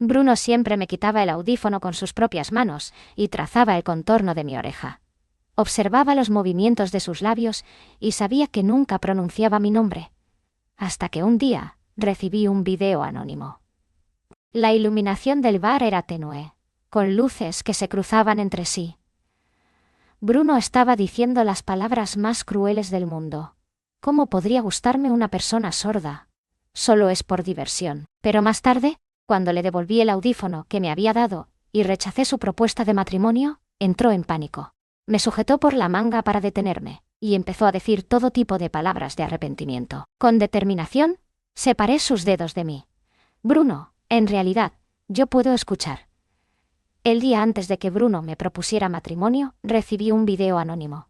Bruno siempre me quitaba el audífono con sus propias manos y trazaba el contorno de mi oreja. Observaba los movimientos de sus labios y sabía que nunca pronunciaba mi nombre. Hasta que un día recibí un video anónimo. La iluminación del bar era tenue, con luces que se cruzaban entre sí. Bruno estaba diciendo las palabras más crueles del mundo. ¿Cómo podría gustarme una persona sorda? Solo es por diversión. Pero más tarde, cuando le devolví el audífono que me había dado y rechacé su propuesta de matrimonio, entró en pánico. Me sujetó por la manga para detenerme y empezó a decir todo tipo de palabras de arrepentimiento. Con determinación, separé sus dedos de mí. Bruno, en realidad, yo puedo escuchar. El día antes de que Bruno me propusiera matrimonio, recibí un video anónimo.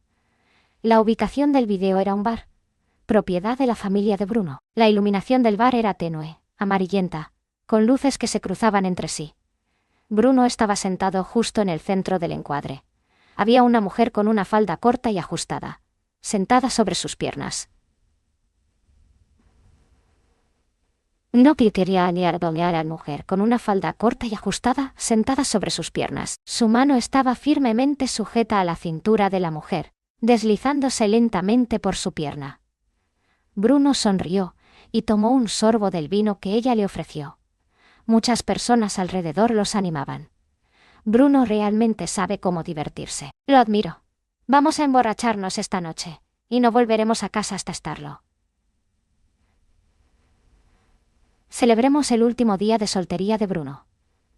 La ubicación del video era un bar, propiedad de la familia de Bruno. La iluminación del bar era tenue, amarillenta, con luces que se cruzaban entre sí. Bruno estaba sentado justo en el centro del encuadre. Había una mujer con una falda corta y ajustada, sentada sobre sus piernas. No quería ni a la mujer con una falda corta y ajustada, sentada sobre sus piernas. Su mano estaba firmemente sujeta a la cintura de la mujer, deslizándose lentamente por su pierna. Bruno sonrió y tomó un sorbo del vino que ella le ofreció. Muchas personas alrededor los animaban. Bruno realmente sabe cómo divertirse. Lo admiro. Vamos a emborracharnos esta noche, y no volveremos a casa hasta estarlo. Celebremos el último día de soltería de Bruno.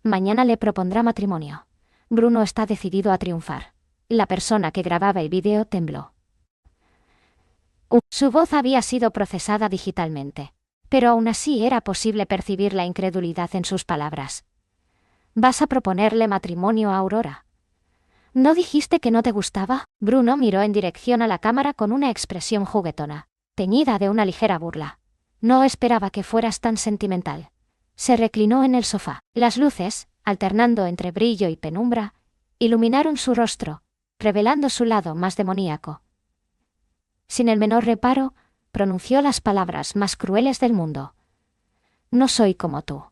Mañana le propondrá matrimonio. Bruno está decidido a triunfar. La persona que grababa el vídeo tembló. Su voz había sido procesada digitalmente, pero aún así era posible percibir la incredulidad en sus palabras. ¿Vas a proponerle matrimonio a Aurora? ¿No dijiste que no te gustaba? Bruno miró en dirección a la cámara con una expresión juguetona, teñida de una ligera burla. No esperaba que fueras tan sentimental. Se reclinó en el sofá. Las luces, alternando entre brillo y penumbra, iluminaron su rostro, revelando su lado más demoníaco. Sin el menor reparo, pronunció las palabras más crueles del mundo. No soy como tú.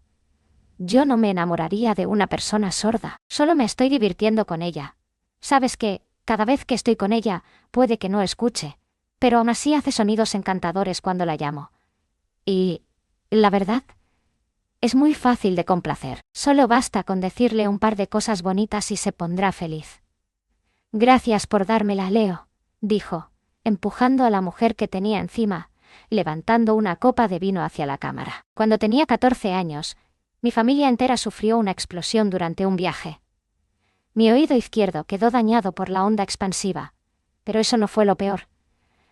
Yo no me enamoraría de una persona sorda. Solo me estoy divirtiendo con ella. Sabes que, cada vez que estoy con ella, puede que no escuche, pero aún así hace sonidos encantadores cuando la llamo. Y, la verdad, es muy fácil de complacer. Solo basta con decirle un par de cosas bonitas y se pondrá feliz. Gracias por dármela, Leo, dijo, empujando a la mujer que tenía encima, levantando una copa de vino hacia la cámara. Cuando tenía 14 años, mi familia entera sufrió una explosión durante un viaje. Mi oído izquierdo quedó dañado por la onda expansiva, pero eso no fue lo peor.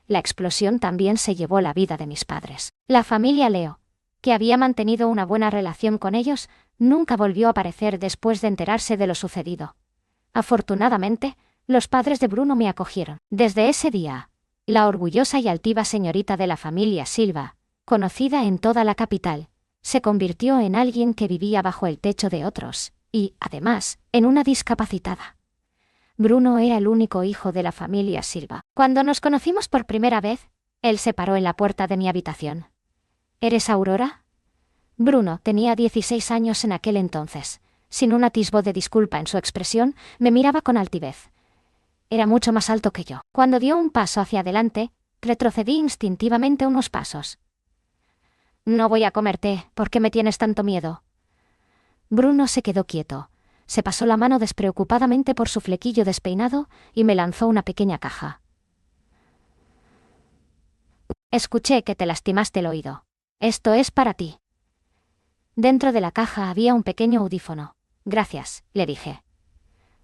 La explosión también se llevó la vida de mis padres. La familia Leo, que había mantenido una buena relación con ellos, nunca volvió a aparecer después de enterarse de lo sucedido. Afortunadamente, los padres de Bruno me acogieron. Desde ese día, la orgullosa y altiva señorita de la familia Silva, conocida en toda la capital, se convirtió en alguien que vivía bajo el techo de otros, y, además, en una discapacitada. Bruno era el único hijo de la familia Silva. Cuando nos conocimos por primera vez, él se paró en la puerta de mi habitación. ¿Eres Aurora? Bruno tenía 16 años en aquel entonces. Sin un atisbo de disculpa en su expresión, me miraba con altivez. Era mucho más alto que yo. Cuando dio un paso hacia adelante, retrocedí instintivamente unos pasos. No voy a comerte, ¿por qué me tienes tanto miedo? Bruno se quedó quieto. Se pasó la mano despreocupadamente por su flequillo despeinado y me lanzó una pequeña caja. Escuché que te lastimaste el oído. Esto es para ti. Dentro de la caja había un pequeño audífono. Gracias, le dije.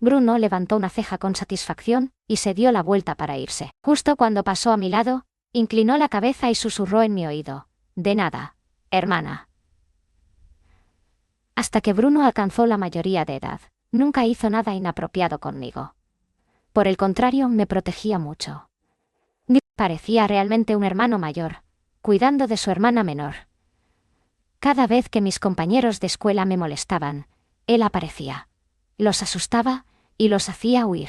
Bruno levantó una ceja con satisfacción y se dio la vuelta para irse. Justo cuando pasó a mi lado, inclinó la cabeza y susurró en mi oído. De nada, hermana. Hasta que Bruno alcanzó la mayoría de edad, nunca hizo nada inapropiado conmigo. Por el contrario, me protegía mucho. Parecía realmente un hermano mayor, cuidando de su hermana menor. Cada vez que mis compañeros de escuela me molestaban, él aparecía. Los asustaba y los hacía huir.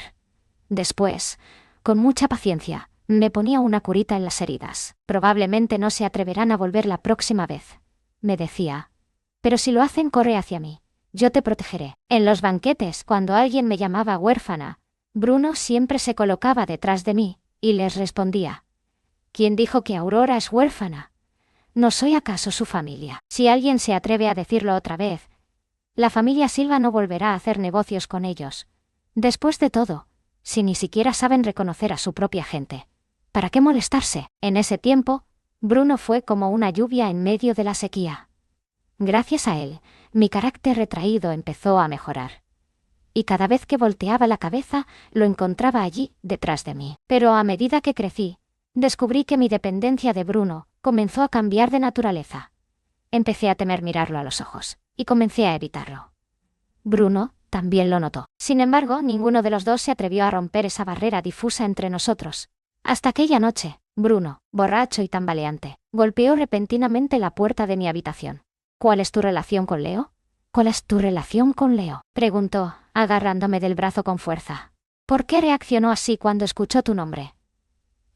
Después, con mucha paciencia, me ponía una curita en las heridas. Probablemente no se atreverán a volver la próxima vez, me decía. Pero si lo hacen, corre hacia mí. Yo te protegeré. En los banquetes, cuando alguien me llamaba huérfana, Bruno siempre se colocaba detrás de mí, y les respondía: ¿Quién dijo que Aurora es huérfana? ¿No soy acaso su familia? Si alguien se atreve a decirlo otra vez, la familia Silva no volverá a hacer negocios con ellos. Después de todo, si ni siquiera saben reconocer a su propia gente, ¿para qué molestarse? En ese tiempo, Bruno fue como una lluvia en medio de la sequía. Gracias a él, mi carácter retraído empezó a mejorar. Y cada vez que volteaba la cabeza, lo encontraba allí, detrás de mí. Pero a medida que crecí, descubrí que mi dependencia de Bruno comenzó a cambiar de naturaleza. Empecé a temer mirarlo a los ojos, y comencé a evitarlo. Bruno también lo notó. Sin embargo, ninguno de los dos se atrevió a romper esa barrera difusa entre nosotros. Hasta aquella noche, Bruno, borracho y tambaleante, golpeó repentinamente la puerta de mi habitación. ¿Cuál es tu relación con Leo? ¿Cuál es tu relación con Leo?, preguntó, agarrándome del brazo con fuerza. ¿Por qué reaccionó así cuando escuchó tu nombre?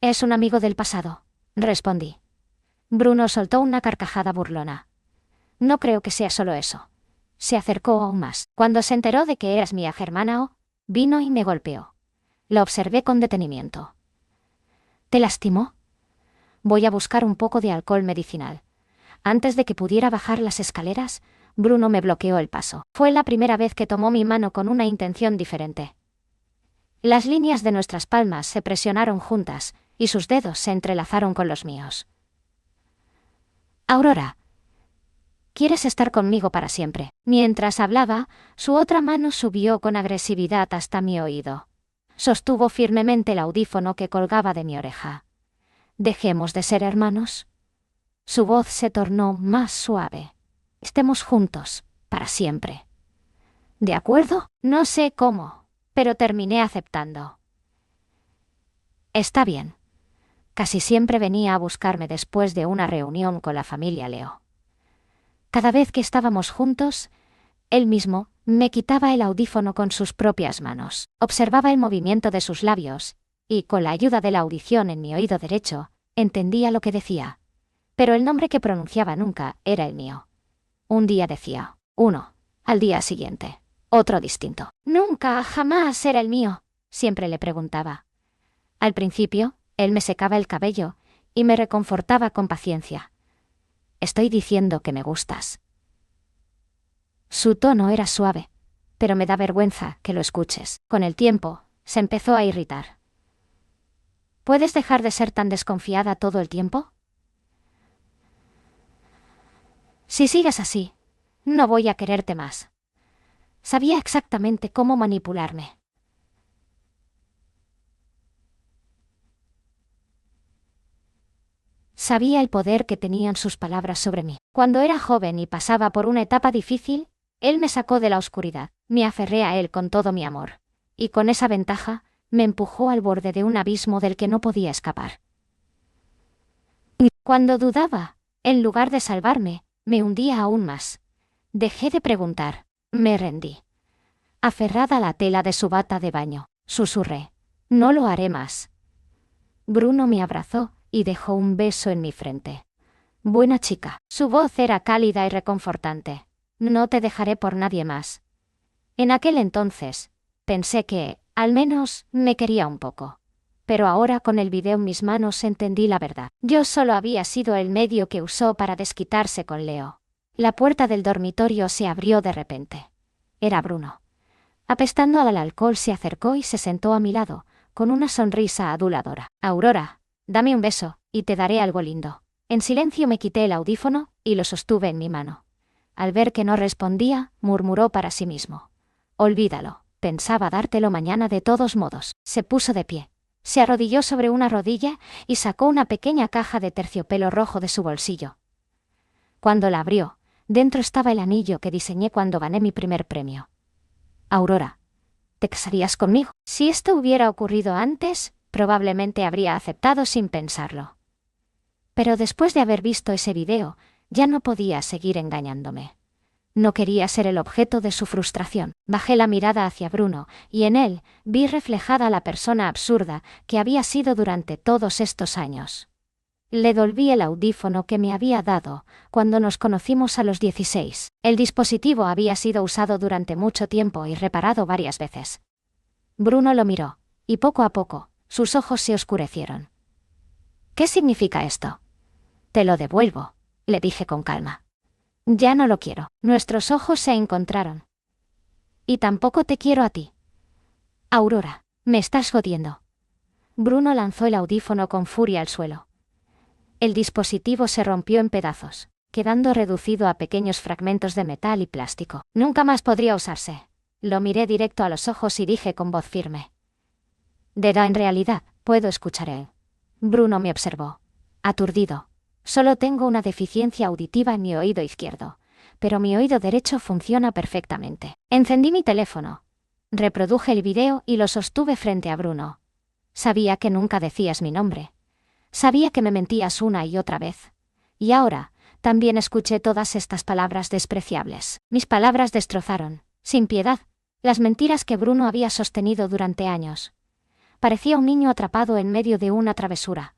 Es un amigo del pasado, respondí. Bruno soltó una carcajada burlona. No creo que sea solo eso. Se acercó aún más. Cuando se enteró de que eras mi hermana, vino y me golpeó. Lo observé con detenimiento. ¿Te lastimó? Voy a buscar un poco de alcohol medicinal. Antes de que pudiera bajar las escaleras, Bruno me bloqueó el paso. Fue la primera vez que tomó mi mano con una intención diferente. Las líneas de nuestras palmas se presionaron juntas, y sus dedos se entrelazaron con los míos. Aurora, ¿quieres estar conmigo para siempre? Mientras hablaba, su otra mano subió con agresividad hasta mi oído. Sostuvo firmemente el audífono que colgaba de mi oreja. ¿Dejemos de ser hermanos? Su voz se tornó más suave. Estemos juntos, para siempre. ¿De acuerdo? No sé cómo, pero terminé aceptando. Está bien. Casi siempre venía a buscarme después de una reunión con la familia Leo. Cada vez que estábamos juntos, él mismo me quitaba el audífono con sus propias manos. Observaba el movimiento de sus labios, y con la ayuda de la audición en mi oído derecho, entendía lo que decía. Pero el nombre que pronunciaba nunca era el mío. Un día decía uno, al día siguiente otro distinto. Nunca, jamás era el mío, siempre le preguntaba. Al principio, él me secaba el cabello y me reconfortaba con paciencia. Estoy diciendo que me gustas. Su tono era suave, pero me da vergüenza que lo escuches. Con el tiempo, se empezó a irritar. ¿Puedes dejar de ser tan desconfiada todo el tiempo? Si sigues así, no voy a quererte más. Sabía exactamente cómo manipularme. Sabía el poder que tenían sus palabras sobre mí. Cuando era joven y pasaba por una etapa difícil, él me sacó de la oscuridad. Me aferré a él con todo mi amor. Y con esa ventaja, me empujó al borde de un abismo del que no podía escapar. Cuando dudaba, en lugar de salvarme, me hundía aún más. Dejé de preguntar. Me rendí. Aferrada a la tela de su bata de baño, susurré: no lo haré más. Bruno me abrazó y dejó un beso en mi frente. Buena chica. Su voz era cálida y reconfortante. No te dejaré por nadie más. En aquel entonces, pensé que, al menos, me quería un poco. Pero ahora con el video en mis manos entendí la verdad. Yo solo había sido el medio que usó para desquitarse con Leo. La puerta del dormitorio se abrió de repente. Era Bruno. Apestando al alcohol se acercó y se sentó a mi lado, con una sonrisa aduladora. Aurora, dame un beso, y te daré algo lindo. En silencio me quité el audífono, y lo sostuve en mi mano. Al ver que no respondía, murmuró para sí mismo. Olvídalo, pensaba dártelo mañana de todos modos. Se puso de pie. Se arrodilló sobre una rodilla y sacó una pequeña caja de terciopelo rojo de su bolsillo. Cuando la abrió, dentro estaba el anillo que diseñé cuando gané mi primer premio. Aurora, ¿te casarías conmigo? Si esto hubiera ocurrido antes, probablemente habría aceptado sin pensarlo. Pero después de haber visto ese video, ya no podía seguir engañándome. No quería ser el objeto de su frustración. Bajé la mirada hacia Bruno, y en él vi reflejada la persona absurda que había sido durante todos estos años. Le devolví el audífono que me había dado cuando nos conocimos a los 16. El dispositivo había sido usado durante mucho tiempo y reparado varias veces. Bruno lo miró, y poco a poco, sus ojos se oscurecieron. ¿Qué significa esto? Te lo devuelvo, le dije con calma. Ya no lo quiero. Nuestros ojos se encontraron. Y tampoco te quiero a ti. Aurora, me estás jodiendo. Bruno lanzó el audífono con furia al suelo. El dispositivo se rompió en pedazos, quedando reducido a pequeños fragmentos de metal y plástico. Nunca más podría usarse. Lo miré directo a los ojos y dije con voz firme. En realidad, puedo escuchar él. Bruno me observó. Aturdido. Solo tengo una deficiencia auditiva en mi oído izquierdo, pero mi oído derecho funciona perfectamente. Encendí mi teléfono. Reproduje el video y lo sostuve frente a Bruno. Sabía que nunca decías mi nombre. Sabía que me mentías una y otra vez. Y ahora, también escuché todas estas palabras despreciables. Mis palabras destrozaron, sin piedad, las mentiras que Bruno había sostenido durante años. Parecía un niño atrapado en medio de una travesura.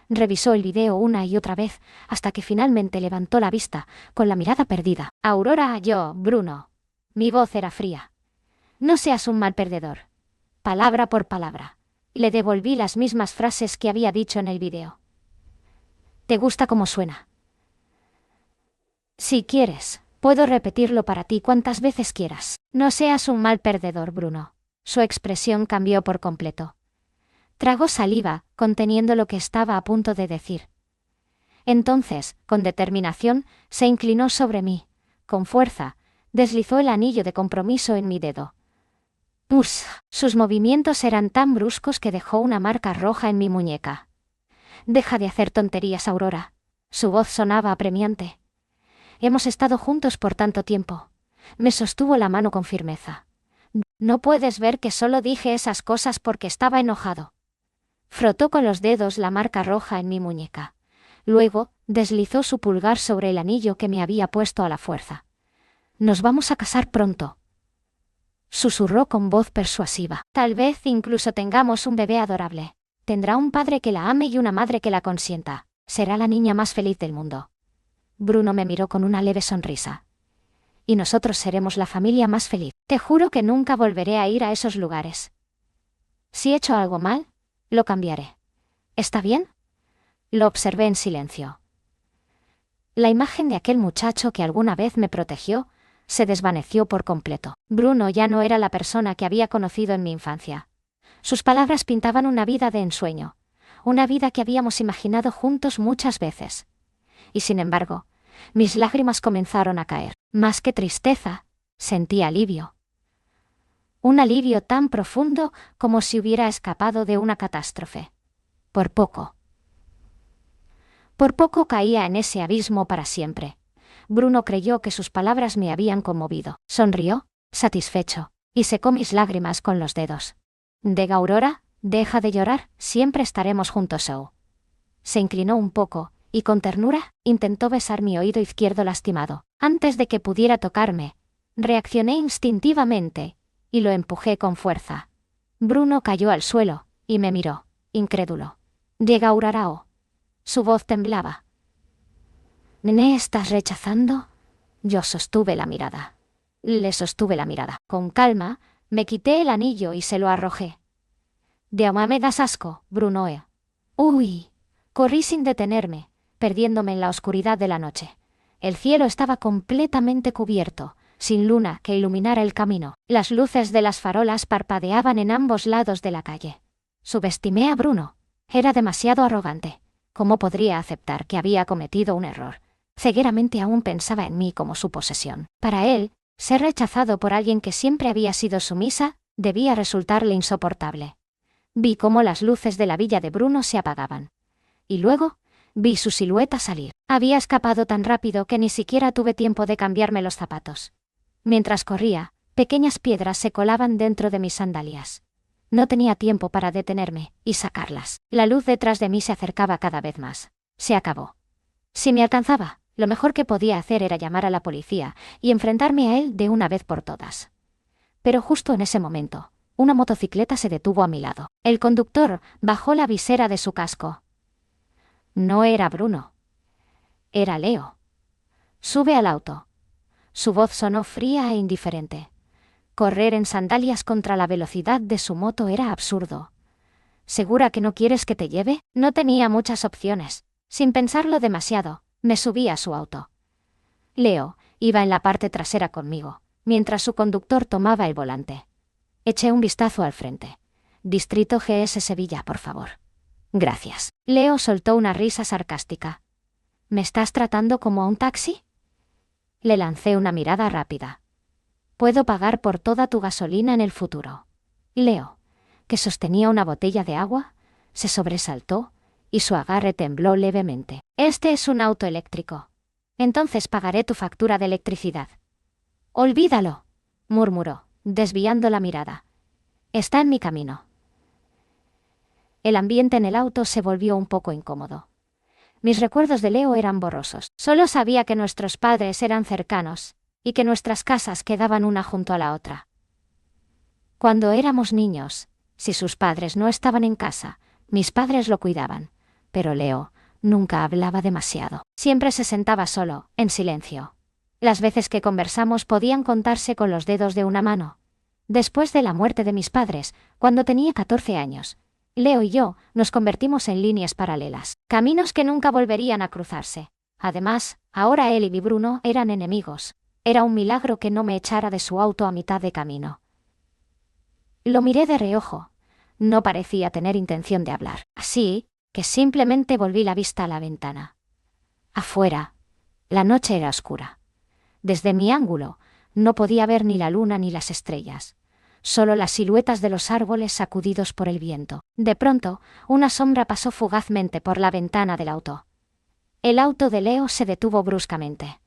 Revisó el video una y otra vez, hasta que finalmente levantó la vista, con la mirada perdida. Aurora, yo, Bruno. Mi voz era fría. No seas un mal perdedor. Palabra por palabra. Le devolví las mismas frases que había dicho en el video. ¿Te gusta cómo suena? Si quieres, puedo repetirlo para ti cuantas veces quieras. No seas un mal perdedor, Bruno. Su expresión cambió por completo. Tragó saliva, conteniendo lo que estaba a punto de decir. Entonces, con determinación, se inclinó sobre mí. Con fuerza, deslizó el anillo de compromiso en mi dedo. Sus movimientos eran tan bruscos que dejó una marca roja en mi muñeca. Deja de hacer tonterías, Aurora. Su voz sonaba apremiante. Hemos estado juntos por tanto tiempo. Me sostuvo la mano con firmeza. No puedes ver que solo dije esas cosas porque estaba enojado. Frotó con los dedos la marca roja en mi muñeca. Luego, deslizó su pulgar sobre el anillo que me había puesto a la fuerza. Nos vamos a casar pronto. Susurró con voz persuasiva. Tal vez incluso tengamos un bebé adorable. Tendrá un padre que la ame y una madre que la consienta. Será la niña más feliz del mundo. Bruno me miró con una leve sonrisa. Y nosotros seremos la familia más feliz. Te juro que nunca volveré a ir a esos lugares. Si he hecho algo mal, lo cambiaré. ¿Está bien? Lo observé en silencio. La imagen de aquel muchacho que alguna vez me protegió se desvaneció por completo. Bruno ya no era la persona que había conocido en mi infancia. Sus palabras pintaban una vida de ensueño, una vida que habíamos imaginado juntos muchas veces. Y sin embargo, mis lágrimas comenzaron a caer. Más que tristeza, sentí alivio. Un alivio tan profundo como si hubiera escapado de una catástrofe. Por poco caía en ese abismo para siempre. Bruno creyó que sus palabras me habían conmovido. Sonrió, satisfecho, y secó mis lágrimas con los dedos. Aurora, deja de llorar, siempre estaremos juntos. Se inclinó un poco, y con ternura, intentó besar mi oído izquierdo lastimado. Antes de que pudiera tocarme, reaccioné instintivamente, y lo empujé con fuerza. Bruno cayó al suelo, y me miró, incrédulo. Aurora. Su voz temblaba. ¿Me estás rechazando? Yo sostuve la mirada. Le sostuve la mirada. Con calma, me quité el anillo y se lo arrojé. Me das asco, Bruno. Uy. Corrí sin detenerme, perdiéndome en la oscuridad de la noche. El cielo estaba completamente cubierto, sin luna que iluminara el camino. Las luces de las farolas parpadeaban en ambos lados de la calle. Subestimé a Bruno. Era demasiado arrogante. ¿Cómo podría aceptar que había cometido un error? Cegueramente aún pensaba en mí como su posesión. Para él, ser rechazado por alguien que siempre había sido sumisa, debía resultarle insoportable. Vi cómo las luces de la villa de Bruno se apagaban. Y luego, vi su silueta salir. Había escapado tan rápido que ni siquiera tuve tiempo de cambiarme los zapatos. Mientras corría, pequeñas piedras se colaban dentro de mis sandalias. No tenía tiempo para detenerme y sacarlas. La luz detrás de mí se acercaba cada vez más. Se acabó. Si me alcanzaba, lo mejor que podía hacer era llamar a la policía y enfrentarme a él de una vez por todas. Pero justo en ese momento, una motocicleta se detuvo a mi lado. El conductor bajó la visera de su casco. No era Bruno. Era Leo. Sube al auto. Su voz sonó fría e indiferente. Correr en sandalias contra la velocidad de su moto era absurdo. ¿Segura que no quieres que te lleve? No tenía muchas opciones. Sin pensarlo demasiado, me subí a su auto. Leo iba en la parte trasera conmigo, mientras su conductor tomaba el volante. Eché un vistazo al frente. Distrito GS Sevilla, por favor. Gracias. Leo soltó una risa sarcástica. ¿Me estás tratando como a un taxi? Le lancé una mirada rápida. Puedo pagar por toda tu gasolina en el futuro. Leo, que sostenía una botella de agua, se sobresaltó y su agarre tembló levemente. Este es un auto eléctrico. Entonces pagaré tu factura de electricidad. Olvídalo, murmuró, desviando la mirada. Está en mi camino. El ambiente en el auto se volvió un poco incómodo. Mis recuerdos de Leo eran borrosos. Solo sabía que nuestros padres eran cercanos y que nuestras casas quedaban una junto a la otra. Cuando éramos niños, si sus padres no estaban en casa, mis padres lo cuidaban, pero Leo nunca hablaba demasiado. Siempre se sentaba solo, en silencio. Las veces que conversamos podían contarse con los dedos de una mano. Después de la muerte de mis padres, cuando tenía 14 años, Leo y yo nos convertimos en líneas paralelas, caminos que nunca volverían a cruzarse. Además, ahora él y Bruno eran enemigos. Era un milagro que no me echara de su auto a mitad de camino. Lo miré de reojo. No parecía tener intención de hablar, así que simplemente volví la vista a la ventana. Afuera, la noche era oscura. Desde mi ángulo, no podía ver ni la luna ni las estrellas. Solo las siluetas de los árboles sacudidos por el viento. De pronto, una sombra pasó fugazmente por la ventana del auto. El auto de Leo se detuvo bruscamente.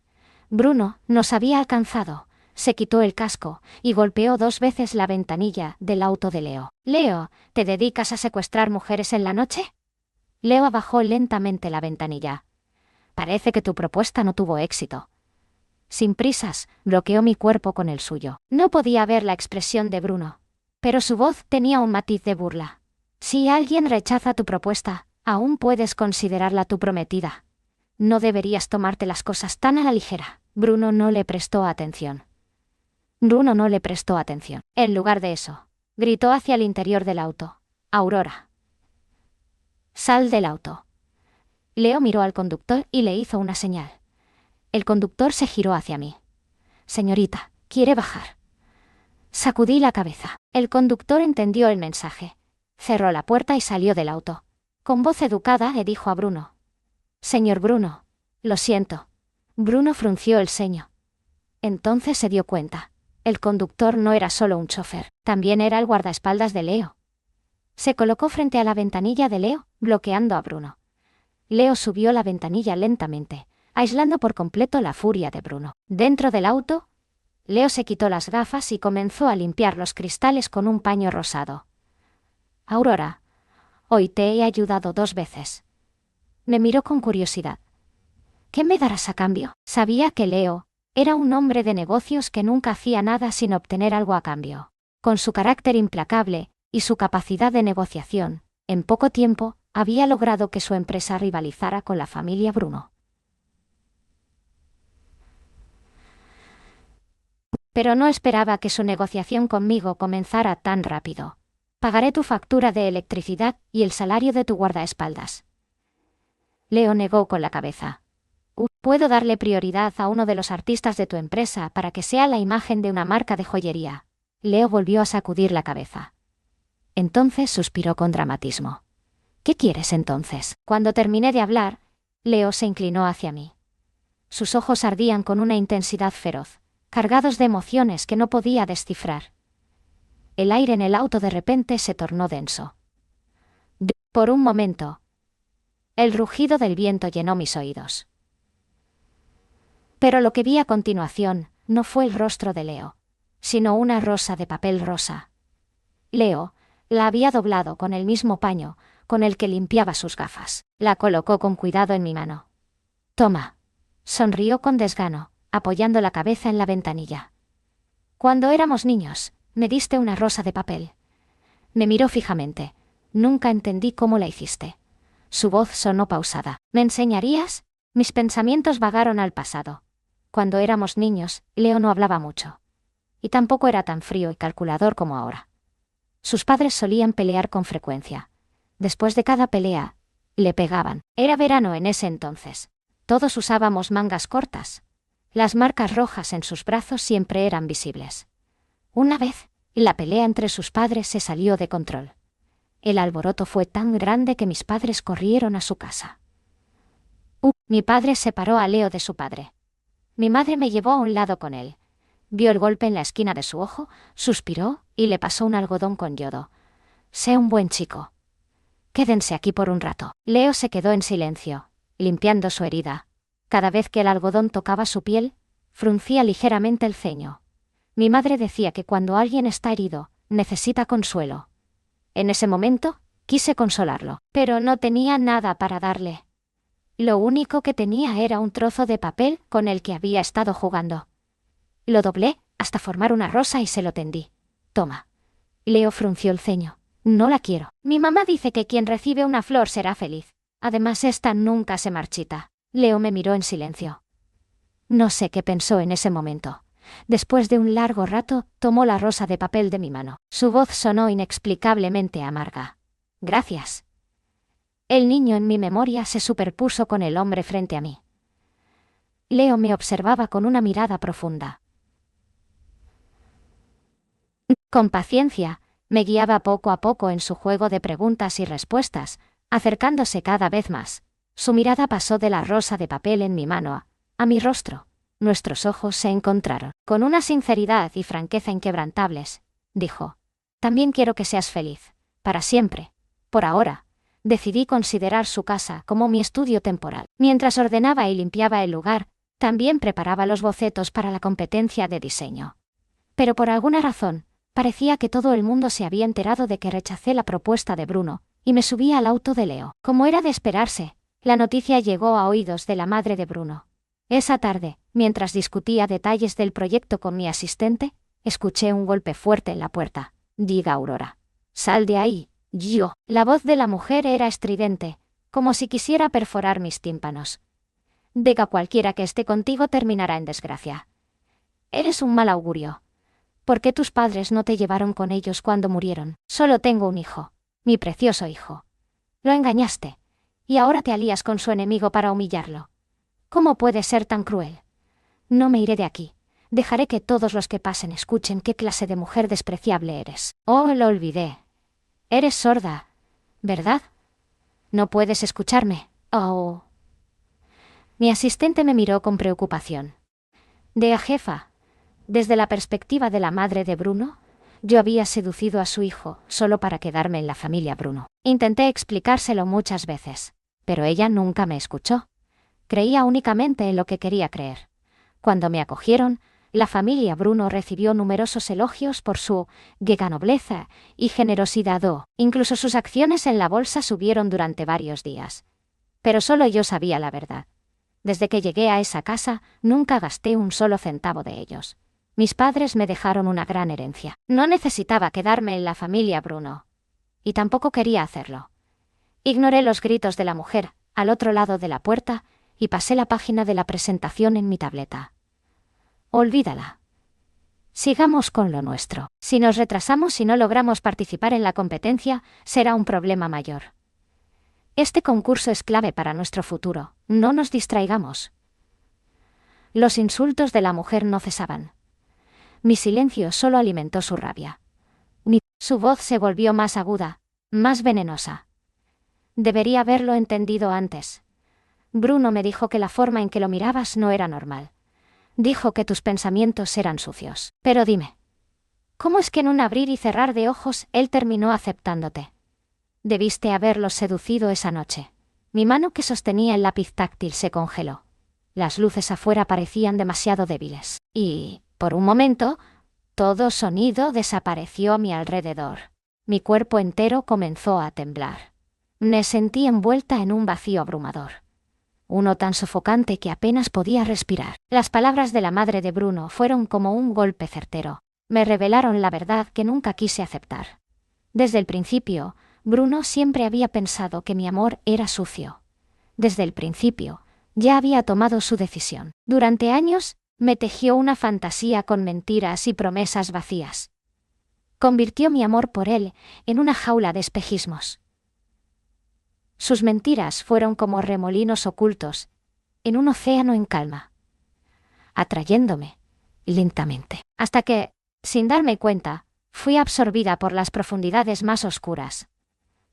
Bruno nos había alcanzado, se quitó el casco y golpeó 2 veces la ventanilla del auto de Leo. «Leo, ¿te dedicas a secuestrar mujeres en la noche?» Leo bajó lentamente la ventanilla. «Parece que tu propuesta no tuvo éxito». Sin prisas, bloqueó mi cuerpo con el suyo. No podía ver la expresión de Bruno, pero su voz tenía un matiz de burla. «Si alguien rechaza tu propuesta, aún puedes considerarla tu prometida. No deberías tomarte las cosas tan a la ligera». Bruno no le prestó atención. En lugar de eso, gritó hacia el interior del auto. «Aurora, sal del auto». Leo miró al conductor y le hizo una señal. El conductor se giró hacia mí. «Señorita, ¿quiere bajar?» Sacudí la cabeza. El conductor entendió el mensaje. Cerró la puerta y salió del auto. Con voz educada le dijo a Bruno: «Señor Bruno, lo siento». Bruno frunció el ceño. Entonces se dio cuenta. El conductor no era solo un chofer, también era el guardaespaldas de Leo. Se colocó frente a la ventanilla de Leo, bloqueando a Bruno. Leo subió la ventanilla lentamente, aislando por completo la furia de Bruno. Dentro del auto, Leo se quitó las gafas y comenzó a limpiar los cristales con un paño rosado. «Aurora, hoy te he ayudado 2 veces». Me miró con curiosidad. «¿Qué me darás a cambio?» Sabía que Leo era un hombre de negocios que nunca hacía nada sin obtener algo a cambio. Con su carácter implacable y su capacidad de negociación, en poco tiempo había logrado que su empresa rivalizara con la familia Bruno. Pero no esperaba que su negociación conmigo comenzara tan rápido. «Pagaré tu factura de electricidad y el salario de tu guardaespaldas». Leo negó con la cabeza. «Puedo darle prioridad a uno de los artistas de tu empresa para que sea la imagen de una marca de joyería». Leo volvió a sacudir la cabeza. Entonces suspiró con dramatismo. «¿Qué quieres entonces?» Cuando terminé de hablar, Leo se inclinó hacia mí. Sus ojos ardían con una intensidad feroz, cargados de emociones que no podía descifrar. El aire en el auto de repente se tornó denso. Por un momento, el rugido del viento llenó mis oídos. Pero lo que vi a continuación no fue el rostro de Leo, sino una rosa de papel rosa. Leo la había doblado con el mismo paño con el que limpiaba sus gafas. La colocó con cuidado en mi mano. «Toma», sonrió con desgano, apoyando la cabeza en la ventanilla. «Cuando éramos niños, me diste una rosa de papel». Me miró fijamente. «Nunca entendí cómo la hiciste. Su voz sonó pausada. ¿Me enseñarías? Mis pensamientos vagaron al pasado. Cuando éramos niños, Leo no hablaba mucho. Y tampoco era tan frío y calculador como ahora. Sus padres solían pelear con frecuencia. Después de cada pelea, le pegaban. Era verano en ese entonces. Todos usábamos mangas cortas. Las marcas rojas en sus brazos siempre eran visibles. Una vez, la pelea entre sus padres se salió de control. El alboroto fue tan grande que mis padres corrieron a su casa. Mi padre separó a Leo de su padre. Mi madre me llevó a un lado con él. Vio el golpe en la esquina de su ojo, suspiró y le pasó un algodón con yodo. Sé un buen chico. Quédense aquí por un rato. Leo se quedó en silencio, limpiando su herida. Cada vez que el algodón tocaba su piel, fruncía ligeramente el ceño. Mi madre decía que cuando alguien está herido, necesita consuelo. En ese momento, quise consolarlo, pero no tenía nada para darle. Lo único que tenía era un trozo de papel con el que había estado jugando. Lo doblé hasta formar una rosa y se lo tendí. Toma. Leo frunció el ceño. No la quiero. Mi mamá dice que quien recibe una flor será feliz. Además, esta nunca se marchita. Leo me miró en silencio. No sé qué pensó en ese momento. Después de un largo rato, tomó la rosa de papel de mi mano. Su voz sonó inexplicablemente amarga. Gracias. El niño en mi memoria se superpuso con el hombre frente a mí. Leo me observaba con una mirada profunda. Con paciencia, me guiaba poco a poco en su juego de preguntas y respuestas, acercándose cada vez más. Su mirada pasó de la rosa de papel en mi mano a mi rostro. Nuestros ojos se encontraron. Con una sinceridad y franqueza inquebrantables, dijo: También quiero que seas feliz. Para siempre. Por ahora. Decidí considerar su casa como mi estudio temporal. Mientras ordenaba y limpiaba el lugar, también preparaba los bocetos para la competencia de diseño. Pero por alguna razón, parecía que todo el mundo se había enterado de que rechacé la propuesta de Bruno, y me subí al auto de Leo. Como era de esperarse, la noticia llegó a oídos de la madre de Bruno. Esa tarde, mientras discutía detalles del proyecto con mi asistente, escuché un golpe fuerte en la puerta. Diga, Aurora. Sal de ahí. Yo. La voz de la mujer era estridente, como si quisiera perforar mis tímpanos. Diga, cualquiera que esté contigo terminará en desgracia. Eres un mal augurio. ¿Por qué tus padres no te llevaron con ellos cuando murieron? Solo tengo un hijo, mi precioso hijo. Lo engañaste, y ahora te alías con su enemigo para humillarlo. ¿Cómo puedes ser tan cruel? No me iré de aquí. Dejaré que todos los que pasen escuchen qué clase de mujer despreciable eres. Oh, lo olvidé. Eres sorda, ¿verdad? ¿No puedes escucharme? Oh. Mi asistente me miró con preocupación. Dea jefa, desde la perspectiva de la madre de Bruno, yo había seducido a su hijo solo para quedarme en la familia Bruno. Intenté explicárselo muchas veces, pero ella nunca me escuchó. Creía únicamente en lo que quería creer. Cuando me acogieron, la familia Bruno recibió numerosos elogios por su nobleza y generosidad. Incluso sus acciones en la bolsa subieron durante varios días. Pero solo yo sabía la verdad. Desde que llegué a esa casa, nunca gasté un solo centavo de ellos. Mis padres me dejaron una gran herencia. No necesitaba quedarme en la familia Bruno. Y tampoco quería hacerlo. Ignoré los gritos de la mujer, al otro lado de la puerta, y pasé la página de la presentación en mi tableta. Olvídala. Sigamos con lo nuestro. Si nos retrasamos y no logramos participar en la competencia, será un problema mayor. Este concurso es clave para nuestro futuro. No nos distraigamos. Los insultos de la mujer no cesaban. Mi silencio solo alimentó su rabia. Su voz se volvió más aguda, más venenosa. Debería haberlo entendido antes. Bruno me dijo que la forma en que lo mirabas no era normal. Dijo que tus pensamientos eran sucios. Pero dime, ¿cómo es que en un abrir y cerrar de ojos él terminó aceptándote? Debiste haberlo seducido esa noche. Mi mano que sostenía el lápiz táctil se congeló. Las luces afuera parecían demasiado débiles. Y, por un momento, todo sonido desapareció a mi alrededor. Mi cuerpo entero comenzó a temblar. Me sentí envuelta en un vacío abrumador. Uno tan sofocante que apenas podía respirar. Las palabras de la madre de Bruno fueron como un golpe certero. Me revelaron la verdad que nunca quise aceptar. Desde el principio, Bruno siempre había pensado que mi amor era sucio. Desde el principio, ya había tomado su decisión. Durante años, me tejió una fantasía con mentiras y promesas vacías. Convirtió mi amor por él en una jaula de espejismos. Sus mentiras fueron como remolinos ocultos en un océano en calma, atrayéndome lentamente, hasta que, sin darme cuenta, fui absorbida por las profundidades más oscuras.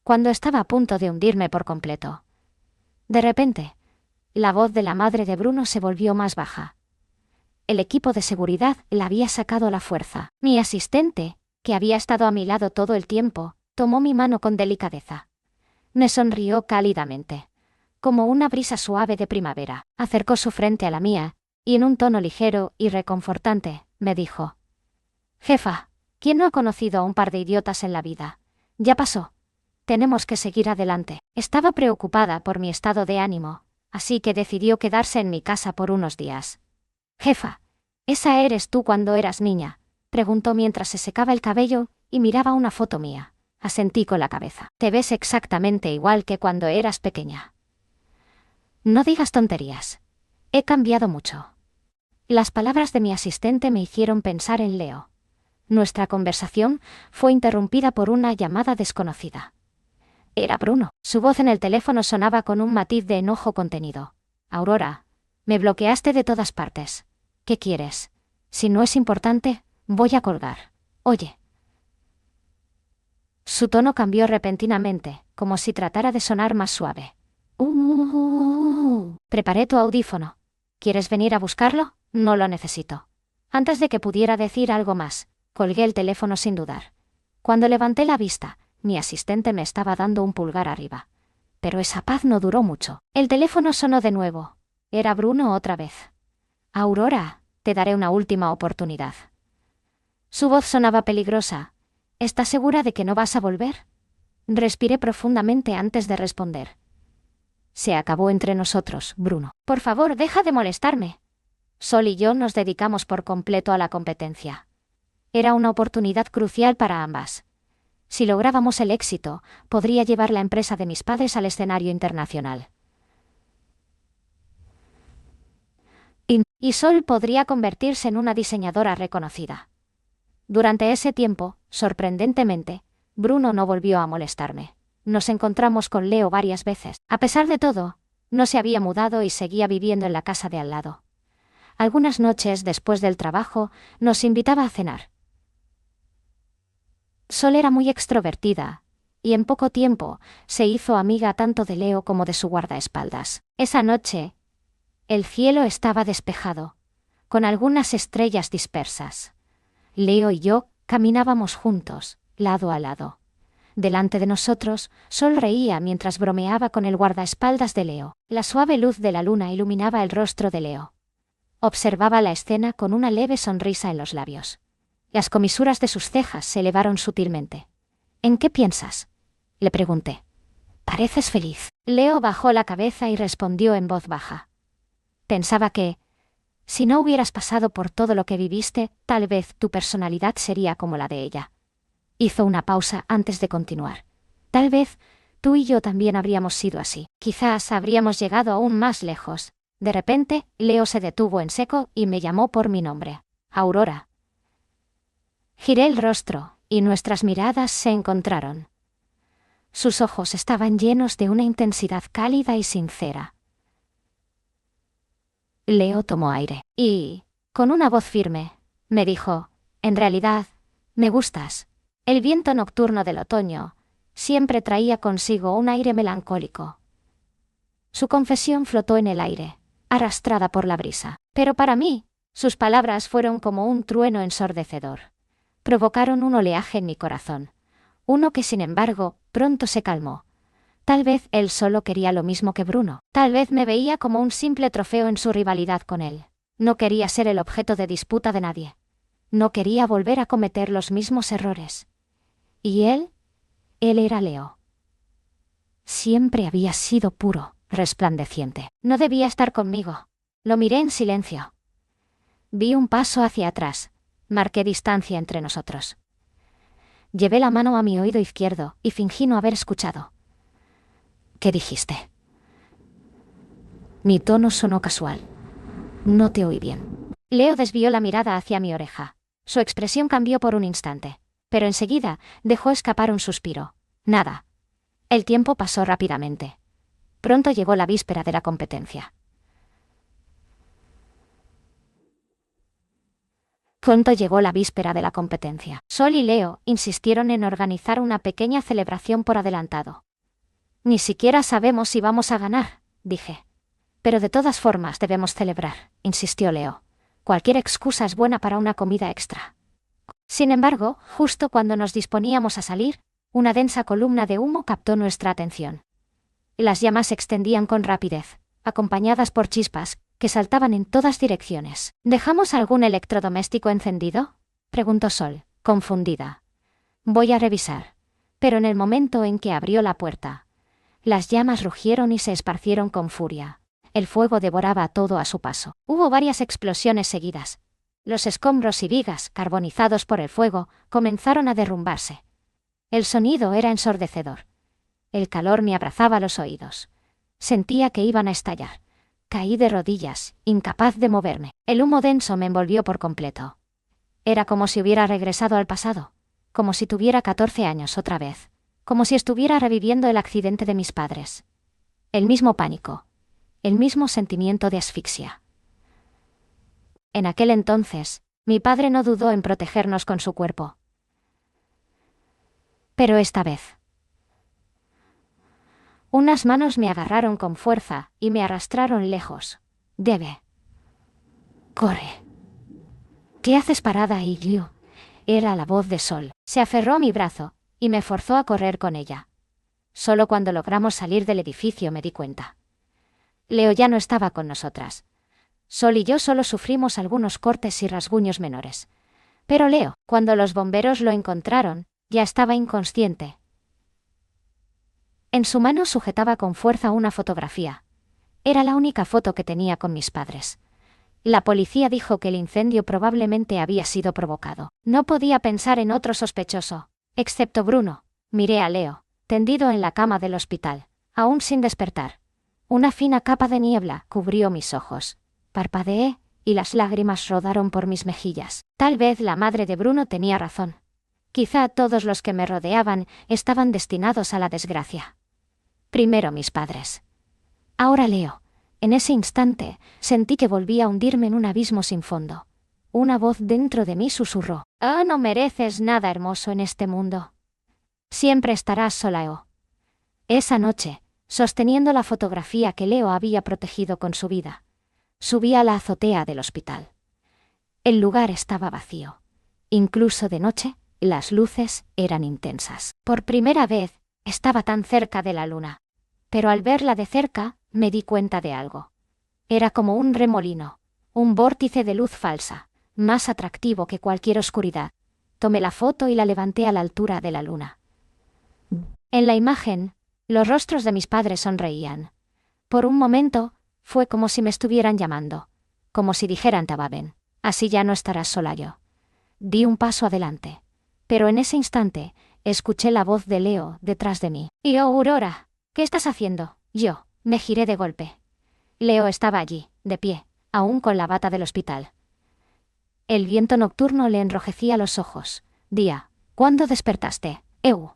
Cuando estaba a punto de hundirme por completo, de repente, la voz de la madre de Bruno se volvió más baja. El equipo de seguridad la había sacado a la fuerza. Mi asistente, que había estado a mi lado todo el tiempo, tomó mi mano con delicadeza. Me sonrió cálidamente, como una brisa suave de primavera. Acercó su frente a la mía, y en un tono ligero y reconfortante, me dijo: «Jefa, ¿quién no ha conocido a un par de idiotas en la vida? Ya pasó. Tenemos que seguir adelante». Estaba preocupada por mi estado de ánimo, así que decidió quedarse en mi casa por unos días. «Jefa, ¿esa eres tú cuando eras niña?», preguntó mientras se secaba el cabello y miraba una foto mía. Asentí con la cabeza. «Te ves exactamente igual que cuando eras pequeña». «No digas tonterías. He cambiado mucho». Las palabras de mi asistente me hicieron pensar en Leo. Nuestra conversación fue interrumpida por una llamada desconocida. Era Bruno. Su voz en el teléfono sonaba con un matiz de enojo contenido. «Aurora, me bloqueaste de todas partes. ¿Qué quieres? Si no es importante, voy a colgar. Oye». Su tono cambió repentinamente, como si tratara de sonar más suave. Preparé tu audífono. ¿Quieres venir a buscarlo? No lo necesito». Antes de que pudiera decir algo más, colgué el teléfono sin dudar. Cuando levanté la vista, mi asistente me estaba dando un pulgar arriba. Pero esa paz no duró mucho. El teléfono sonó de nuevo. Era Bruno otra vez. «Aurora, te daré una última oportunidad». Su voz sonaba peligrosa. «¿Estás segura de que no vas a volver?». Respiré profundamente antes de responder. «Se acabó entre nosotros, Bruno. Por favor, deja de molestarme». Sol y yo nos dedicamos por completo a la competencia. Era una oportunidad crucial para ambas. Si lográbamos el éxito, podría llevar la empresa de mis padres al escenario internacional. Y Sol podría convertirse en una diseñadora reconocida. Durante ese tiempo, sorprendentemente, Bruno no volvió a molestarme. Nos encontramos con Leo varias veces. A pesar de todo, no se había mudado y seguía viviendo en la casa de al lado. Algunas noches, después del trabajo, nos invitaba a cenar. Sol era muy extrovertida, y en poco tiempo se hizo amiga tanto de Leo como de su guardaespaldas. Esa noche, el cielo estaba despejado, con algunas estrellas dispersas. Leo y yo caminábamos juntos, lado a lado. Delante de nosotros, Sol reía mientras bromeaba con el guardaespaldas de Leo. La suave luz de la luna iluminaba el rostro de Leo. Observaba la escena con una leve sonrisa en los labios. Las comisuras de sus cejas se elevaron sutilmente. «¿En qué piensas?», le pregunté. «Pareces feliz». Leo bajó la cabeza y respondió en voz baja. «Pensaba que, si no hubieras pasado por todo lo que viviste, tal vez tu personalidad sería como la de ella». Hizo una pausa antes de continuar. «Tal vez tú y yo también habríamos sido así. Quizás habríamos llegado aún más lejos». De repente, Leo se detuvo en seco y me llamó por mi nombre. «Aurora». Giré el rostro, y nuestras miradas se encontraron. Sus ojos estaban llenos de una intensidad cálida y sincera. Leo tomó aire, y, con una voz firme, me dijo: «En realidad, me gustas». El viento nocturno del otoño siempre traía consigo un aire melancólico. Su confesión flotó en el aire, arrastrada por la brisa. Pero para mí, sus palabras fueron como un trueno ensordecedor. Provocaron un oleaje en mi corazón. Uno que, sin embargo, pronto se calmó. Tal vez él solo quería lo mismo que Bruno. Tal vez me veía como un simple trofeo en su rivalidad con él. No quería ser el objeto de disputa de nadie. No quería volver a cometer los mismos errores. Y él era Leo. Siempre había sido puro, resplandeciente. No debía estar conmigo. Lo miré en silencio. Vi un paso hacia atrás. Marqué distancia entre nosotros. Llevé la mano a mi oído izquierdo y fingí no haber escuchado. ¿Qué dijiste? Mi tono sonó casual. No te oí bien. Leo desvió la mirada hacia mi oreja. Su expresión cambió por un instante, pero enseguida dejó escapar un suspiro. Nada. El tiempo pasó rápidamente. Pronto llegó la víspera de la competencia. Sol y Leo insistieron en organizar una pequeña celebración por adelantado. Ni siquiera sabemos si vamos a ganar, dije. Pero de todas formas debemos celebrar, insistió Leo. Cualquier excusa es buena para una comida extra. Sin embargo, justo cuando nos disponíamos a salir, una densa columna de humo captó nuestra atención. Las llamas se extendían con rapidez, acompañadas por chispas que saltaban en todas direcciones. ¿Dejamos algún electrodoméstico encendido?, preguntó Sol, confundida. Voy a revisar. Pero en el momento en que abrió la puerta, las llamas rugieron y se esparcieron con furia. El fuego devoraba todo a su paso. Hubo varias explosiones seguidas. Los escombros y vigas, carbonizados por el fuego, comenzaron a derrumbarse. El sonido era ensordecedor. El calor me abrazaba los oídos. Sentía que iban a estallar. Caí de rodillas, incapaz de moverme. El humo denso me envolvió por completo. Era como si hubiera regresado al pasado, como si tuviera 14 años otra vez, como si estuviera reviviendo el accidente de mis padres. El mismo pánico, el mismo sentimiento de asfixia. En aquel entonces, mi padre no dudó en protegernos con su cuerpo. Pero esta vez, unas manos me agarraron con fuerza y me arrastraron lejos. Debe. Corre. ¿Qué haces parada ahí, Liu? Era la voz de Sol. Se aferró a mi brazo y me forzó a correr con ella. Solo cuando logramos salir del edificio me di cuenta. Leo ya no estaba con nosotras. Sol y yo solo sufrimos algunos cortes y rasguños menores. Pero Leo, cuando los bomberos lo encontraron, ya estaba inconsciente. En su mano sujetaba con fuerza una fotografía. Era la única foto que tenía con mis padres. La policía dijo que el incendio probablemente había sido provocado. No podía pensar en otro sospechoso, excepto Bruno. Miré a Leo, tendido en la cama del hospital, aún sin despertar. Una fina capa de niebla cubrió mis ojos. Parpadeé, y las lágrimas rodaron por mis mejillas. Tal vez la madre de Bruno tenía razón. Quizá todos los que me rodeaban estaban destinados a la desgracia. Primero mis padres. Ahora Leo. En ese instante, sentí que volvía a hundirme en un abismo sin fondo. Una voz dentro de mí susurró: «Oh, no mereces nada hermoso en este mundo. Siempre estarás sola, Leo». Esa noche, sosteniendo la fotografía que Leo había protegido con su vida, subí a la azotea del hospital. El lugar estaba vacío. Incluso de noche, las luces eran intensas. Por primera vez, estaba tan cerca de la luna. Pero al verla de cerca, me di cuenta de algo. Era como un remolino, un vórtice de luz falsa, más atractivo que cualquier oscuridad. Tomé la foto y la levanté a la altura de la luna. En la imagen, los rostros de mis padres sonreían. Por un momento, fue como si me estuvieran llamando, como si dijeran: «Ven, así ya no estarás sola yo». Di un paso adelante, pero en ese instante, escuché la voz de Leo detrás de mí. «¡Oh, Aurora! ¿Qué estás haciendo?». Yo me giré de golpe. Leo estaba allí, de pie, aún con la bata del hospital. El viento nocturno le enrojecía los ojos. «Día, ¿cuándo despertaste, Eu?».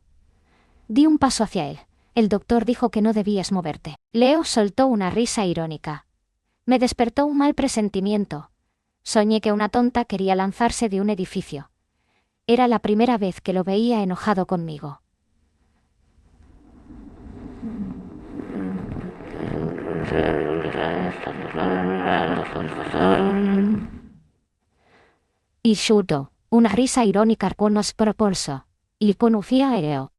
Di un paso hacia él. «El doctor dijo que no debías moverte». Leo soltó una risa irónica. Me despertó un mal presentimiento. Soñé que una tonta quería lanzarse de un edificio. Era la primera vez que lo veía enojado conmigo. Y Shudo, una risa irónica con los propulsó. Y conocía a Leo.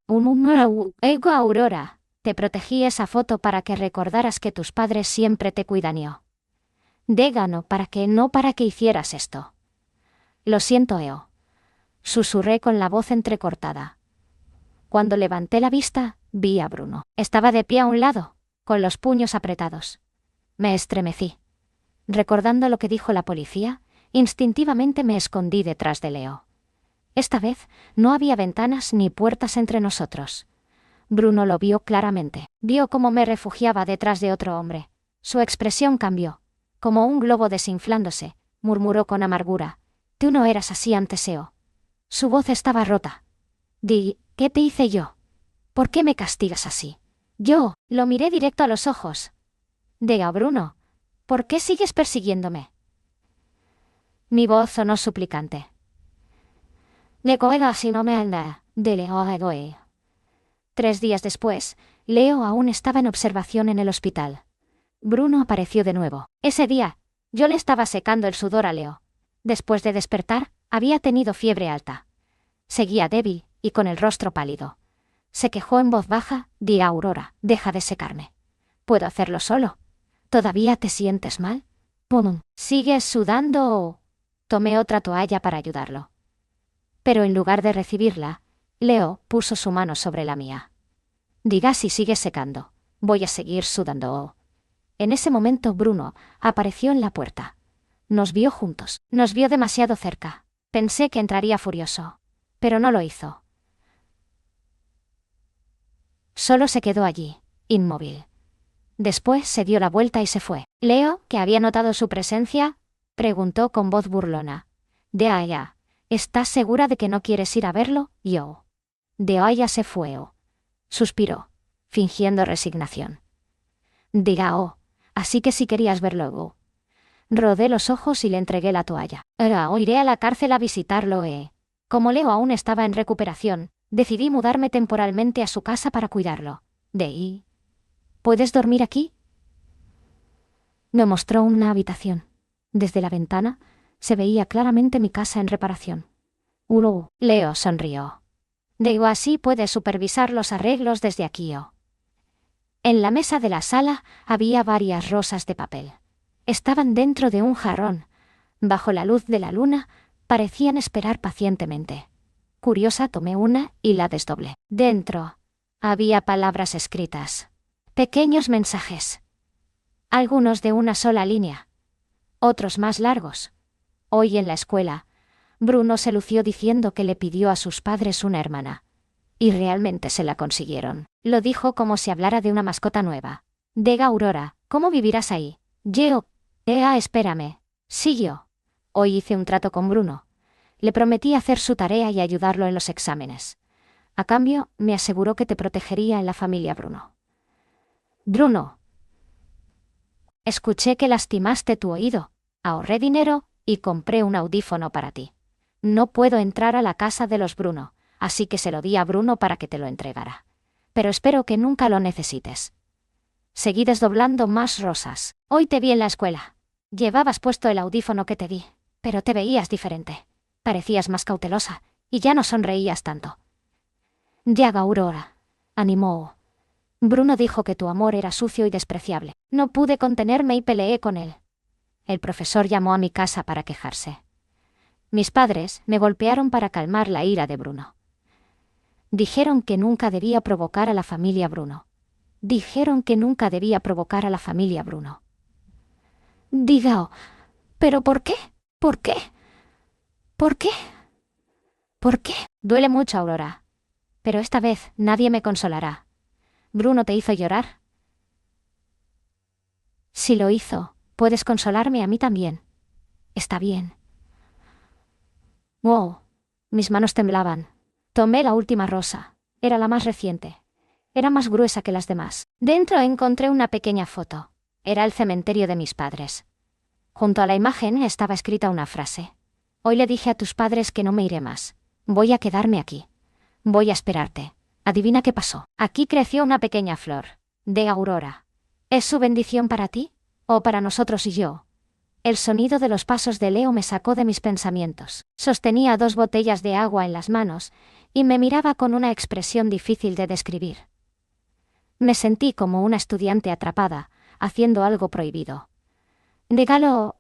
«Ego, Aurora, te protegí esa foto para que recordaras que tus padres siempre te cuidan yo. Dégano para que hicieras esto». «Lo siento, Eo», susurré con la voz entrecortada. Cuando levanté la vista, vi a Bruno. Estaba de pie a un lado, con los puños apretados. Me estremecí. Recordando lo que dijo la policía, instintivamente me escondí detrás de Leo. Esta vez no había ventanas ni puertas entre nosotros. Bruno lo vio claramente. Vio cómo me refugiaba detrás de otro hombre. Su expresión cambió. Como un globo desinflándose, murmuró con amargura. Tú no eras así antes, Eo. Su voz estaba rota. ¿Qué te hice yo? ¿Por qué me castigas así? Yo lo miré directo a los ojos. Diga, Bruno, ¿por qué sigues persiguiéndome? Mi voz sonó suplicante. Si no me anda, de Leo. 3 días después, Leo aún estaba en observación en el hospital. Bruno apareció de nuevo. Ese día, yo le estaba secando el sudor a Leo. Después de despertar, había tenido fiebre alta. Seguía débil y con el rostro pálido. Se quejó en voz baja. Aurora, deja de secarme. ¿Puedo hacerlo solo? ¿Todavía te sientes mal? Pum. ¿Sigues sudando? Tomé otra toalla para ayudarlo. Pero en lugar de recibirla, Leo puso su mano sobre la mía. Diga si sigues secando. Voy a seguir sudando. En ese momento Bruno apareció en la puerta. Nos vio juntos. Nos vio demasiado cerca. Pensé que entraría furioso. Pero no lo hizo. Solo se quedó allí, inmóvil. Después se dio la vuelta y se fue. Leo, que había notado su presencia, preguntó con voz burlona. Ya. ¿Estás segura de que no quieres ir a verlo? Yo. Deaya se fue. Suspiró, fingiendo resignación. Así que si querías verlo. Rodé los ojos y le entregué la toalla. Iré a la cárcel a visitarlo. Como Leo aún estaba en recuperación, decidí mudarme temporalmente a su casa para cuidarlo. ¿Puedes dormir aquí? Me mostró una habitación. Desde la ventana se veía claramente mi casa en reparación. Leo sonrió. Así puedes supervisar los arreglos desde aquí. En la mesa de la sala había varias rosas de papel. Estaban dentro de un jarrón. Bajo la luz de la luna, parecían esperar pacientemente. Curiosa, tomé una y la desdoblé. Dentro había palabras escritas. Pequeños mensajes. Algunos de una sola línea. Otros más largos. Hoy en la escuela, Bruno se lució diciendo que le pidió a sus padres una hermana. Y realmente se la consiguieron. Lo dijo como si hablara de una mascota nueva. Aurora, ¿cómo vivirás ahí? Espérame. Siguió. Hoy hice un trato con Bruno. Le prometí hacer su tarea y ayudarlo en los exámenes. A cambio, me aseguró que te protegería en la familia Bruno. Bruno. Escuché que lastimaste tu oído. Ahorré dinero y compré un audífono para ti. No puedo entrar a la casa de los Bruno, así que se lo di a Bruno para que te lo entregara. Pero espero que nunca lo necesites. Seguí desdoblando más rosas. Hoy te vi en la escuela. Llevabas puesto el audífono que te di, pero te veías diferente. Parecías más cautelosa y ya no sonreías tanto. Aurora, animó. Bruno dijo que tu amor era sucio y despreciable. No pude contenerme y peleé con él. El profesor llamó a mi casa para quejarse. Mis padres me golpearon para calmar la ira de Bruno. Dijeron que nunca debía provocar a la familia Bruno. ¿Pero por qué? ¿Por qué? ¿Por qué? ¿Por qué? Duele mucho, Aurora. Pero esta vez nadie me consolará. ¿Bruno te hizo llorar? Si lo hizo, puedes consolarme a mí también. Está bien. Wow. Mis manos temblaban. Tomé la última rosa. Era la más reciente. Era más gruesa que las demás. Dentro encontré una pequeña foto. Era el cementerio de mis padres. Junto a la imagen estaba escrita una frase. Hoy le dije a tus padres que no me iré más. Voy a quedarme aquí. Voy a esperarte. Adivina qué pasó. Aquí creció una pequeña flor. Aurora. ¿Es su bendición para ti? ¿O para nosotros y yo? El sonido de los pasos de Leo me sacó de mis pensamientos. Sostenía 2 botellas de agua en las manos y me miraba con una expresión difícil de describir. Me sentí como una estudiante atrapada, haciendo algo prohibido.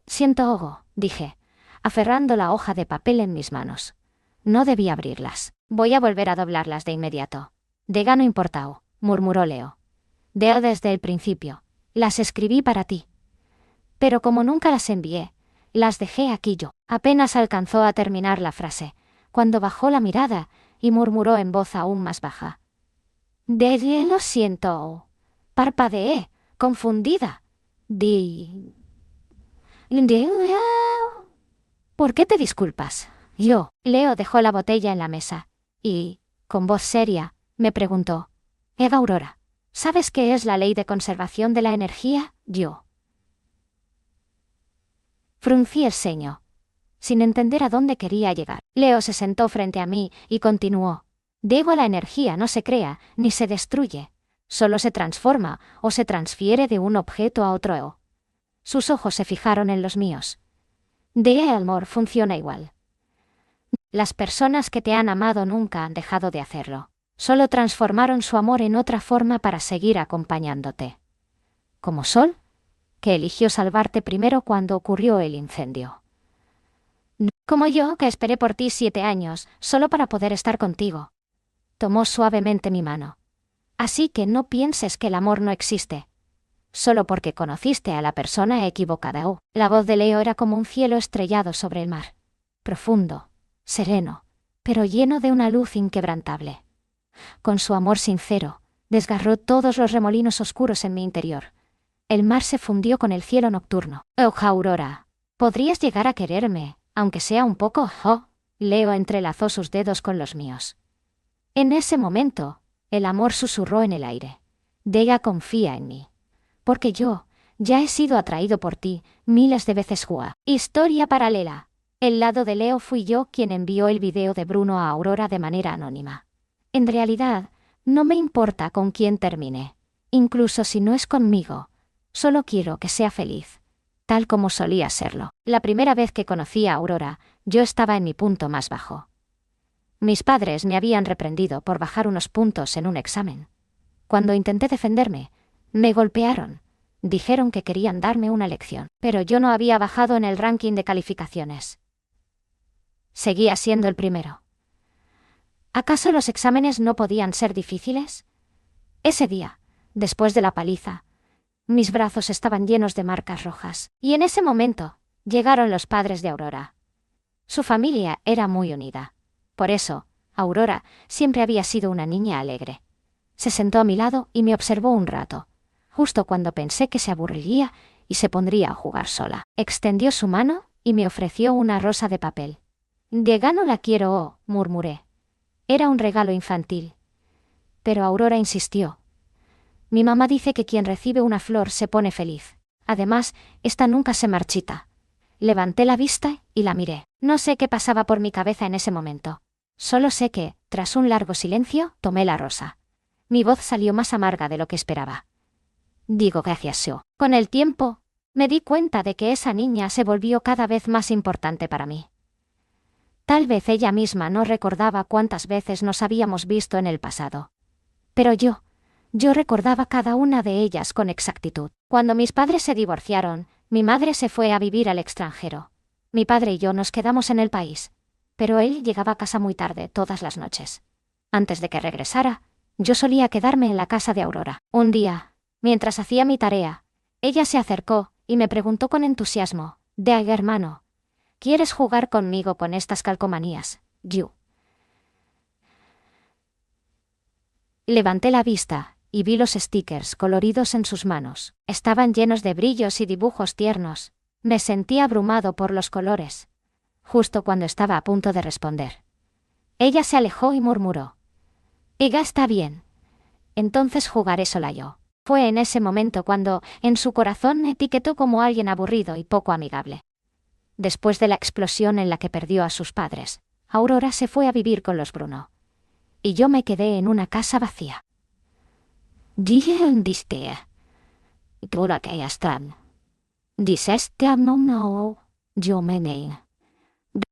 Siento, dije, aferrando la hoja de papel en mis manos. No debí abrirlas. Voy a volver a doblarlas de inmediato. No importa, murmuró Leo. Desde el principio. Las escribí para ti. Pero como nunca las envié, las dejé aquí yo. Apenas alcanzó a terminar la frase. cuando bajó la mirada y murmuró en voz aún más baja. Lo siento. Parpadeé, confundida. ¿Por qué te disculpas? Leo dejó la botella en la mesa y, con voz seria, me preguntó. Eva Aurora, ¿sabes qué es la ley de conservación de la energía? Fruncí el ceño, sin entender a dónde quería llegar. Leo se sentó frente a mí y continuó. La energía no se crea ni se destruye, solo se transforma o se transfiere de un objeto a otro. Sus ojos se fijaron en los míos. El amor funciona igual. Las personas que te han amado nunca han dejado de hacerlo. Solo transformaron su amor en otra forma para seguir acompañándote. Como Sol, que eligió salvarte primero cuando ocurrió el incendio. Como yo, que esperé por ti 7 años, solo para poder estar contigo. Tomó suavemente mi mano. Así que no pienses que el amor no existe. Solo porque conociste a la persona equivocada. La voz de Leo era como un cielo estrellado sobre el mar. Profundo, sereno, pero lleno de una luz inquebrantable. Con su amor sincero, desgarró todos los remolinos oscuros en mi interior. El mar se fundió con el cielo nocturno. Aurora, ¿podrías llegar a quererme, aunque sea un poco? Leo entrelazó sus dedos con los míos. En ese momento, el amor susurró en el aire. Confía en mí. Porque yo ya he sido atraído por ti miles de veces. Historia paralela. El lado de Leo fui yo quien envió el video de Bruno a Aurora de manera anónima. En realidad, no me importa con quién termine, incluso si no es conmigo. Solo quiero que sea feliz, tal como solía serlo. La primera vez que conocí a Aurora, yo estaba en mi punto más bajo. Mis padres me habían reprendido por bajar unos puntos en un examen. Cuando intenté defenderme, me golpearon. Dijeron que querían darme una lección, pero yo no había bajado en el ranking de calificaciones. Seguía siendo el primero. ¿Acaso los exámenes no podían ser difíciles? Ese día, después de la paliza, mis brazos estaban llenos de marcas rojas, y en ese momento llegaron los padres de Aurora. Su familia era muy unida. Por eso, Aurora siempre había sido una niña alegre. Se sentó a mi lado y me observó un rato, justo cuando pensé que se aburriría y se pondría a jugar sola. Extendió su mano y me ofreció una rosa de papel. No la quiero, murmuré. Era un regalo infantil. Pero Aurora insistió. Mi mamá dice que quien recibe una flor se pone feliz. Además, esta nunca se marchita. Levanté la vista y la miré. No sé qué pasaba por mi cabeza en ese momento. Solo sé que, tras un largo silencio, tomé la rosa. Mi voz salió más amarga de lo que esperaba. Gracias. Con el tiempo, me di cuenta de que esa niña se volvió cada vez más importante para mí. Tal vez ella misma no recordaba cuántas veces nos habíamos visto en el pasado. Pero yo recordaba cada una de ellas con exactitud. Cuando mis padres se divorciaron, mi madre se fue a vivir al extranjero. Mi padre y yo nos quedamos en el país, pero él llegaba a casa muy tarde todas las noches. Antes de que regresara, yo solía quedarme en la casa de Aurora. Un día, mientras hacía mi tarea, ella se acercó y me preguntó con entusiasmo, hermano, ¿quieres jugar conmigo con estas calcomanías? Levanté la vista y vi los stickers coloridos en sus manos. Estaban llenos de brillos y dibujos tiernos. Me sentí abrumado por los colores. Justo cuando estaba a punto de responder, ella se alejó y murmuró. Está bien. Entonces jugaré sola yo. Fue en ese momento cuando, en su corazón, me etiquetó como alguien aburrido y poco amigable. Después de la explosión en la que perdió a sus padres, Aurora se fue a vivir con los Bruno. Y yo me quedé en una casa vacía.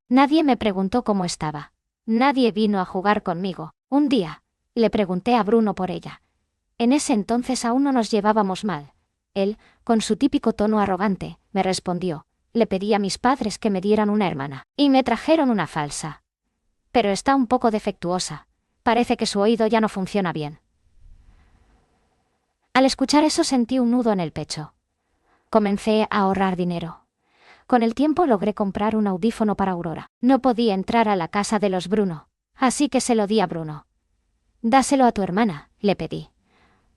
Nadie me preguntó cómo estaba. Nadie vino a jugar conmigo. Un día, le pregunté a Bruno por ella. En ese entonces aún no nos llevábamos mal. Él, con su típico tono arrogante, me respondió. Le pedí a mis padres que me dieran una hermana, y me trajeron una falsa. Pero está un poco defectuosa. Parece que su oído ya no funciona bien. Al escuchar eso sentí un nudo en el pecho. Comencé a ahorrar dinero. Con el tiempo logré comprar un audífono para Aurora. No podía entrar a la casa de los Bruno, así que se lo di a Bruno. «Dáselo a tu hermana», le pedí.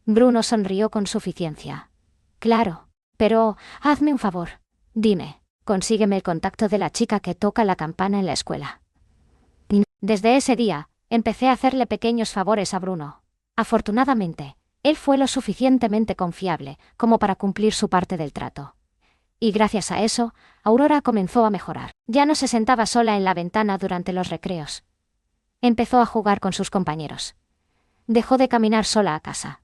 Bruno sonrió con suficiencia. «Claro, pero hazme un favor. Dime, consígueme el contacto de la chica que toca la campana en la escuela». Desde ese día, empecé a hacerle pequeños favores a Bruno. Afortunadamente, él fue lo suficientemente confiable como para cumplir su parte del trato. Y gracias a eso, Aurora comenzó a mejorar. Ya no se sentaba sola en la ventana durante los recreos. Empezó a jugar con sus compañeros. Dejó de caminar sola a casa.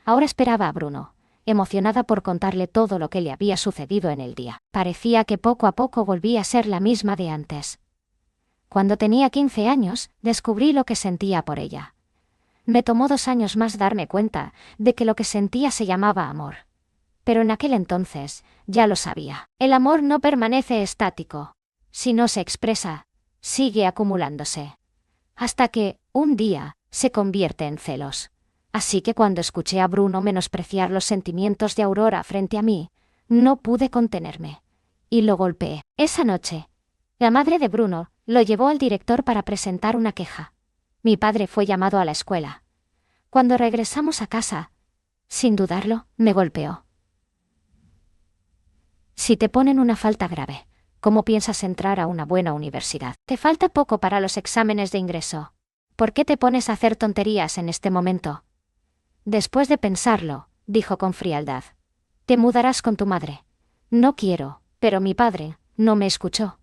Ahora esperaba a Bruno, emocionada por contarle todo lo que le había sucedido en el día. Parecía que poco a poco volvía a ser la misma de antes. Cuando tenía 15 años, descubrí lo que sentía por ella. Me tomó 2 años más darme cuenta de que lo que sentía se llamaba amor. Pero en aquel entonces, ya lo sabía. El amor no permanece estático. Si no se expresa, sigue acumulándose. Hasta que, un día, se convierte en celos. Así que cuando escuché a Bruno menospreciar los sentimientos de Aurora frente a mí, no pude contenerme. Y lo golpeé. Esa noche, la madre de Bruno lo llevó al director para presentar una queja. Mi padre fue llamado a la escuela. Cuando regresamos a casa, sin dudarlo, me golpeó. Si te ponen una falta grave, ¿cómo piensas entrar a una buena universidad? Te falta poco para los exámenes de ingreso. ¿Por qué te pones a hacer tonterías en este momento? Después de pensarlo, dijo con frialdad. Te mudarás con tu madre. No quiero, pero mi padre no me escuchó.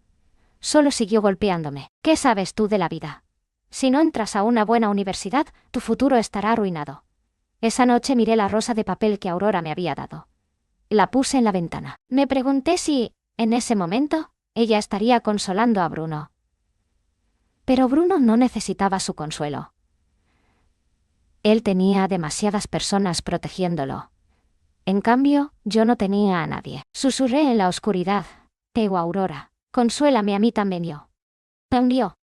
Solo siguió golpeándome. ¿Qué sabes tú de la vida? Si no entras a una buena universidad, tu futuro estará arruinado. Esa noche miré la rosa de papel que Aurora me había dado. La puse en la ventana. Me pregunté si, en ese momento, ella estaría consolando a Bruno. Pero Bruno no necesitaba su consuelo. Él tenía a demasiadas personas protegiéndolo. En cambio, yo no tenía a nadie. Susurré en la oscuridad. Teo Aurora, consuélame a mí también yo. Me hundió.